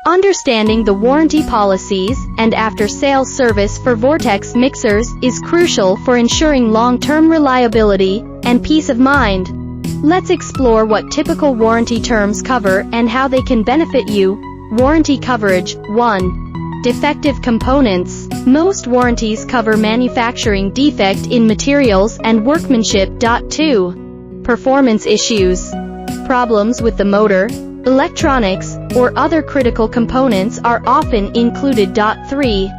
Understanding the warranty policies and after-sales service for Vortex mixers is crucial for ensuring long-term reliability and peace of mind. Let's explore what typical warranty terms cover and how they can benefit you. Warranty coverage. 1. Defective components. Most warranties cover manufacturing defect in materials and workmanship. 2. Performance issues. Problems with the motor, electronics, or other critical components are often included. 3.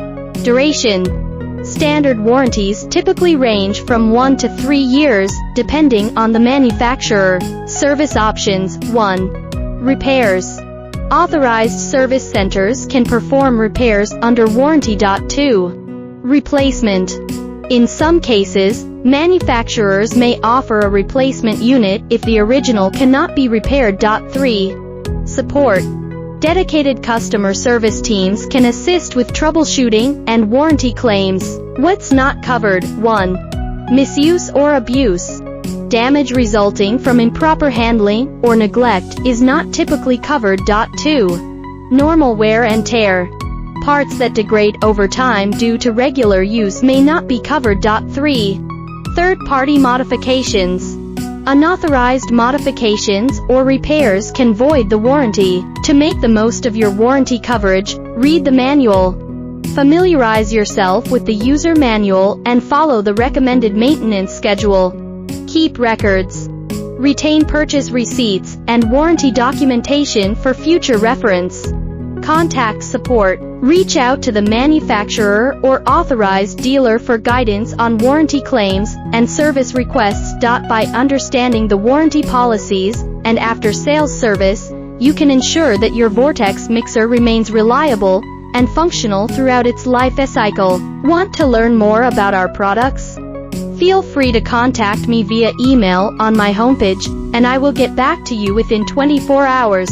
Duration. Standard warranties typically range from 1 to 3 years, depending on the manufacturer. Service options. 1. Repairs. Authorized service centers can perform repairs under warranty. 2. Replacement. In some cases, manufacturers may offer a replacement unit if the original cannot be repaired. 3. Support. Dedicated customer service teams can assist with troubleshooting and warranty claims. What's not covered? 1. Misuse or abuse. Damage resulting from improper handling or neglect is not typically covered. 2. Normal wear and tear. Parts that degrade over time due to regular use may not be covered. 3. Third-party modifications. Unauthorized modifications or repairs can void the warranty. To make the most of your warranty coverage, read the manual. Familiarize yourself with the user manual and follow the recommended maintenance schedule. Keep records. Retain purchase receipts and warranty documentation for future reference. Contact support. Reach out to the manufacturer or authorized dealer for guidance on warranty claims and service requests. By understanding the warranty policies and after-sales service, you can ensure that your Vortex mixer remains reliable and functional throughout its life cycle. Want to learn more about our products? Feel free to contact me via email on my homepage, and I will get back to you within 24 hours.